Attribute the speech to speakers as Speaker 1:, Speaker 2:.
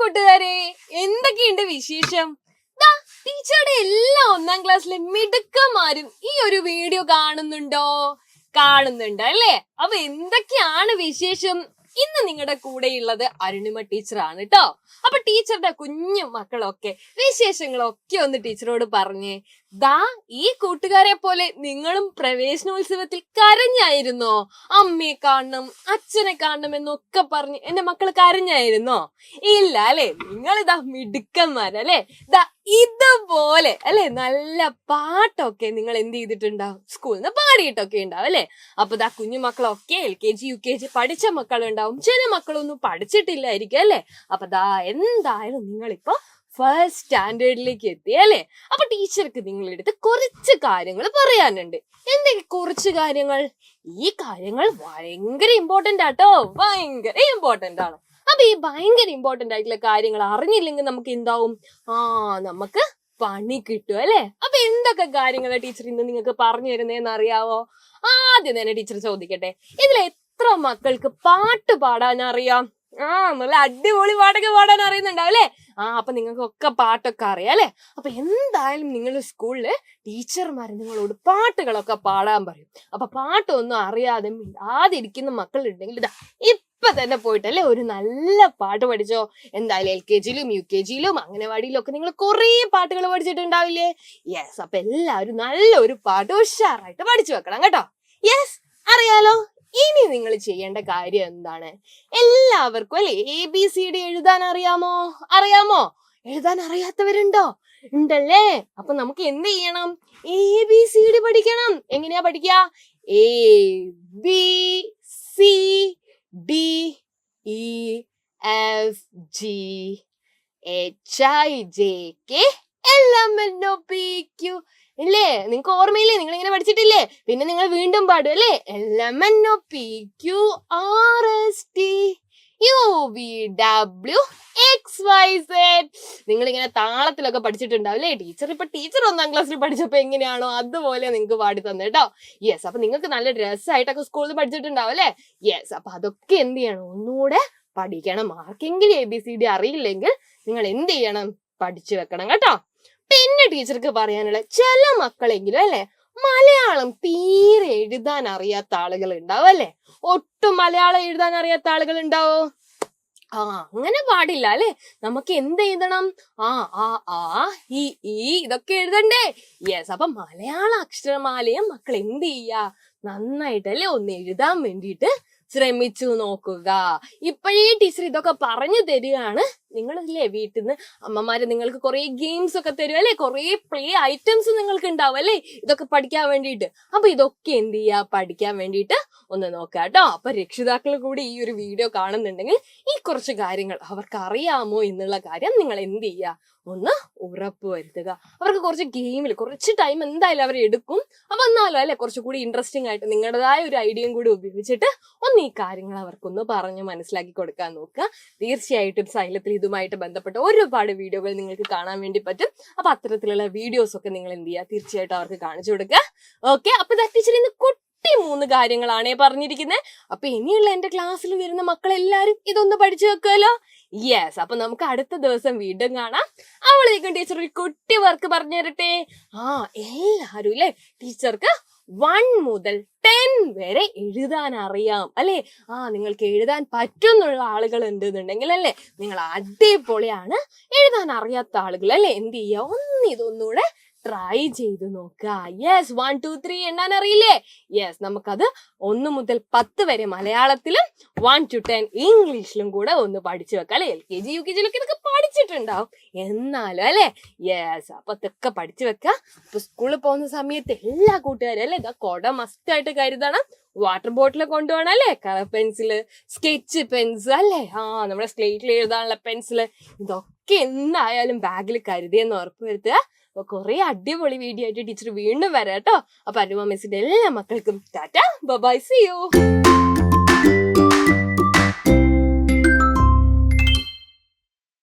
Speaker 1: കൂട്ടുകാരെ, എന്തൊക്കെയുണ്ട് വിശേഷം? ടീച്ചറുടെ എല്ലാ 1ാം ക്ലാസ്സിലെ മിടുക്കന്മാരും ഈ ഒരു വീഡിയോ കാണുന്നുണ്ട് അല്ലേ? അപ്പൊ എന്തൊക്കെയാണ് വിശേഷം? ഇന്ന് നിങ്ങളുടെ കൂടെയുള്ളത് അരുണിമ ടീച്ചറാണ് കേട്ടോ. അപ്പൊ ടീച്ചറുടെ കുഞ്ഞു മക്കളൊക്കെ വിശേഷങ്ങളൊക്കെ ഒന്ന് ടീച്ചറോട് പറഞ്ഞേ. ഈ കൂട്ടുകാരെ പോലെ നിങ്ങളും പ്രവേശനോത്സവത്തിൽ കരഞ്ഞായിരുന്നോ? അമ്മയെ കാണണം, അച്ഛനെ കാണണം എന്നൊക്കെ പറഞ്ഞ് എന്റെ മക്കൾ കരഞ്ഞായിരുന്നോ? ഇല്ല അല്ലെ? നിങ്ങളിതാ മിടുക്കന്മാരല്ലേ? ഇതുപോലെ അല്ലെ നല്ല പാട്ടൊക്കെ നിങ്ങൾ എന്ത് ചെയ്തിട്ടുണ്ടാവും? സ്കൂളിൽ നിന്ന് പാടിയിട്ടൊക്കെ ഉണ്ടാവും അല്ലെ? അപ്പൊ കുഞ്ഞു മക്കളൊക്കെ LKG UKG പഠിച്ച മക്കളുണ്ടാവും, ചില മക്കളൊന്നും പഠിച്ചിട്ടില്ലായിരിക്കും അല്ലെ? അപ്പൊ എന്തായാലും നിങ്ങളിപ്പോ ഫസ്റ്റ് സ്റ്റാൻഡേർഡിലേക്ക് എത്തി അല്ലെ? അപ്പൊ ടീച്ചർക്ക് നിങ്ങളെടുത്ത് കുറച്ച് കാര്യങ്ങൾ പറയാനുണ്ട്. എന്തൊക്കെ കുറച്ച് കാര്യങ്ങൾ? ഈ കാര്യങ്ങൾ ഭയങ്കര ഇമ്പോർട്ടന്റ് ആട്ടോ, ഭയങ്കര ഇമ്പോർട്ടന്റ് ആണ്. അപ്പൊ ഈ ഭയങ്കര ഇമ്പോർട്ടന്റ് ആയിട്ടുള്ള കാര്യങ്ങൾ അറിഞ്ഞില്ലെങ്കിൽ നമുക്ക് എന്താവും? നമുക്ക് പണി കിട്ടും അല്ലെ? അപ്പൊ എന്തൊക്കെ കാര്യങ്ങളാണ് ടീച്ചർ ഇന്ന് നിങ്ങൾക്ക് പറഞ്ഞു തരുന്നതെന്ന് അറിയാവോ? ആദ്യം തന്നെ ടീച്ചർ ചോദിക്കട്ടെ, ഇതിൽ എത്ര മക്കൾക്ക് പാട്ട് പാടാൻ അറിയാം? നല്ല അടിപൊളി പാട്ടൊക്കെ പാടാൻ അറിയുന്നുണ്ടാവും അല്ലെ? അപ്പൊ നിങ്ങൾക്കൊക്കെ പാട്ടൊക്കെ അറിയാം അല്ലെ? അപ്പൊ എന്തായാലും നിങ്ങളുടെ സ്കൂളില് ടീച്ചർമാർ നിങ്ങളോട് പാട്ടുകളൊക്കെ പാടാൻ പറയും. അപ്പൊ പാട്ടൊന്നും അറിയാതെ ഇരിക്കുന്ന മക്കളുണ്ടെങ്കിൽ ഇപ്പൊ തന്നെ പോയിട്ടല്ലേ ഒരു നല്ല പാട്ട് പഠിച്ചോ. എന്തായാലും LKGയിലും UKGയിലും അംഗനവാടിയിലും ഒക്കെ നിങ്ങൾ കുറെ പാട്ടുകൾ പഠിച്ചിട്ടുണ്ടാവില്ലേ? യെസ്, അപ്പൊ എല്ലാവരും നല്ലൊരു പാട്ട് ഉഷാറായിട്ട് പഠിച്ചു വെക്കണം കേട്ടോ. യെസ്, അറിയാലോ. ഇനി നിങ്ങൾ ചെയ്യേണ്ട കാര്യം എന്താണ്? എല്ലാവർക്കും അല്ലെ ABCD എഴുതാൻ അറിയാമോ? എഴുതാൻ അറിയാത്തവരുണ്ടോ? ഉണ്ടല്ലേ? അപ്പൊ നമുക്ക് എന്ത് ചെയ്യണം? ABCD പഠിക്കണം. എങ്ങനെയാ പഠിക്കുക? ABCDEFGHIJKLMNOPQ ഇല്ലേ? നിങ്ങൾക്ക് ഓർമ്മയില്ലേ? നിങ്ങൾ ഇങ്ങനെ പഠിച്ചിട്ടില്ലേ? പിന്നെ നിങ്ങൾ വീണ്ടും പാടും അല്ലേ? LMNOPQRSTUVWXYZ. നിങ്ങൾ ഇങ്ങനെ താളത്തിലൊക്കെ പഠിച്ചിട്ടുണ്ടാവില്ലേ? ടീച്ചർ 1ാം ക്ലാസ്സിൽ പഠിച്ചപ്പോ എങ്ങനെയാണോ അതുപോലെ നിങ്ങൾക്ക് പാടി തന്നേട്ടോ. യെസ്, അപ്പൊ നിങ്ങൾക്ക് നല്ല രസമായിട്ടൊക്കെ സ്കൂളിൽ പഠിച്ചിട്ടുണ്ടാവും അല്ലെ? യെസ്, അപ്പൊ അതൊക്കെ എന്ത് ചെയ്യണം? ഒന്നുകൂടെ പഠിക്കണം. ആർക്കെങ്കിലും ABCD അറിയില്ലെങ്കിൽ നിങ്ങൾ എന്ത് ചെയ്യണം? പഠിച്ചു വെക്കണം കേട്ടോ. പിന്നെ ടീച്ചർക്ക് പറയാനുള്ള, ചില മക്കളെങ്കിലും അല്ലെ മലയാളം തീരെ എഴുതാൻ അറിയാത്ത ആളുകൾ ഉണ്ടാവും അല്ലെ? ഒട്ടും മലയാളം എഴുതാൻ അറിയാത്ത ആളുകൾ ഉണ്ടാവോ? അങ്ങനെ പാടില്ല അല്ലെ? നമുക്ക് എന്ത് എഴുതണം? ഇതൊക്കെ എഴുതണ്ടേ? യെസ്, അപ്പൊ മലയാള അക്ഷരമാലയും മക്കൾ എന്ത് ചെയ്യാ? നന്നായിട്ടല്ലേ ഒന്ന് എഴുതാൻ വേണ്ടിയിട്ട് ശ്രമിച്ചു നോക്കുക. ഇപ്പോഴേ ടീച്ചർ ഇതൊക്കെ പറഞ്ഞു തരികയാണ്. നിങ്ങളില്ലേ വീട്ടിൽ നിന്ന് അമ്മമാര് നിങ്ങൾക്ക് കുറെ ഗെയിംസ് ഒക്കെ തരും അല്ലെ? കുറെ പ്ലേ ഐറ്റംസ് നിങ്ങൾക്ക് ഉണ്ടാവും അല്ലെ? ഇതൊക്കെ പഠിക്കാൻ വേണ്ടിയിട്ട്. അപ്പൊ ഇതൊക്കെ എന്ത് ചെയ്യാ? പഠിക്കാൻ വേണ്ടിയിട്ട് ഒന്ന് നോക്കുക കേട്ടോ. അപ്പൊ രക്ഷിതാക്കൾ കൂടി ഈ ഒരു വീഡിയോ കാണുന്നുണ്ടെങ്കിൽ ഈ കുറച്ച് കാര്യങ്ങൾ അവർക്ക് അറിയാമോ എന്നുള്ള കാര്യം നിങ്ങൾ എന്ത് ചെയ്യുക? ഒന്ന് ഉറപ്പ് വരുത്തുക. അവർക്ക് കുറച്ച് ഗെയിമിൽ കുറച്ച് ടൈം എന്തായാലും അവർ എടുക്കും. അപ്പൊ എന്നാലും അല്ലെ കുറച്ചുകൂടി ഇൻട്രസ്റ്റിംഗ് ആയിട്ട് നിങ്ങളുടേതായ ഒരു ഐഡിയയും കൂടി ഉപയോഗിച്ചിട്ട് ഒന്ന് ഈ കാര്യങ്ങൾ അവർക്കൊന്ന് പറഞ്ഞ് മനസ്സിലാക്കി കൊടുക്കാൻ നോക്കുക. തീർച്ചയായിട്ടും സൈലത്തിൽ ഇതുമായിട്ട് ബന്ധപ്പെട്ട ഒരുപാട് വീഡിയോകൾ നിങ്ങൾക്ക് കാണാൻ വേണ്ടി പറ്റും. അപ്പൊ അത്തരത്തിലുള്ള വീഡിയോസ് ഒക്കെ നിങ്ങൾ എന്ത് ചെയ്യുക? തീർച്ചയായിട്ടും അവർക്ക് കാണിച്ചു കൊടുക്കുക. ഓക്കെ, അപ്പൊ ടീച്ചർ ഇന്ന് 3 കാര്യങ്ങളാണേ പറഞ്ഞിരിക്കുന്നത്. അപ്പൊ ഇനിയുള്ള എന്റെ ക്ലാസ്സിൽ വരുന്ന മക്കളെല്ലാരും ഇതൊന്ന് പഠിച്ചു വെക്കുമല്ലോ. യെസ്, അപ്പൊ നമുക്ക് അടുത്ത ദിവസം വീണ്ടും കാണാം. അവളേക്കും ടീച്ചർ ഒരു കുട്ടി വർക്ക് പറഞ്ഞു തരട്ടെ. എല്ലാരും അല്ലെ ടീച്ചർക്ക് 1 മുതൽ 10 വരെ എഴുതാൻ അറിയാം അല്ലെ? നിങ്ങൾക്ക് എഴുതാൻ പറ്റുന്നുള്ള ആളുകൾ ഉണ്ടെന്നുണ്ടെങ്കിൽ അല്ലെ നിങ്ങൾ അടിപൊളിയാണ്. എഴുതാൻ അറിയാത്ത ആളുകൾ അല്ലെ എന്ത് ചെയ്യുക? ഇതൊന്നുകൂടെ ട്രൈ ചെയ്ത് നോക്കുക. യെസ്, 1 2 3 എണ്ണാൻ അറിയില്ലേ? യെസ്, നമുക്കത് 1 മുതൽ 10 വരെ മലയാളത്തിലും 1 to 10 ഇംഗ്ലീഷിലും കൂടെ ഒന്ന് പഠിച്ചു വെക്കാം അല്ലെ? LKG UKGയിലൊക്കെ ഇതൊക്കെ പഠിച്ചിട്ടുണ്ടാവും എന്നാലും അല്ലെ? യെസ്, അപ്പൊ ഇതൊക്കെ പഠിച്ചു വെക്കുക. ഇപ്പൊ സ്കൂളിൽ പോകുന്ന സമയത്ത് എല്ലാ കൂട്ടുകാരും അല്ലെ കുട മസ്റ്റ് ആയിട്ട് കരുതണം. വാട്ടർ ബോട്ടിൽ കൊണ്ടുപോകണം അല്ലെ? കളർ പെൻസില്, സ്കെച്ച് പെൻസ് അല്ലെ? നമ്മുടെ സ്ലേറ്റിൽ എഴുതാനുള്ള പെൻസില്, ഇതൊക്കെ എന്തായാലും ബാഗിൽ കരുതിയെന്ന് ഉറപ്പ് വരുത്തുക. അപ്പൊ കുറെ അടിപൊളി വീഡിയോ ആയിട്ട് ടീച്ചർ വീണ്ടും വരാം കേട്ടോ. അപ്പൊ അനുപമ മിസ്സിന്റെ എല്ലാ മക്കൾക്കും ടാറ്റ, ബൈ, സീ യു.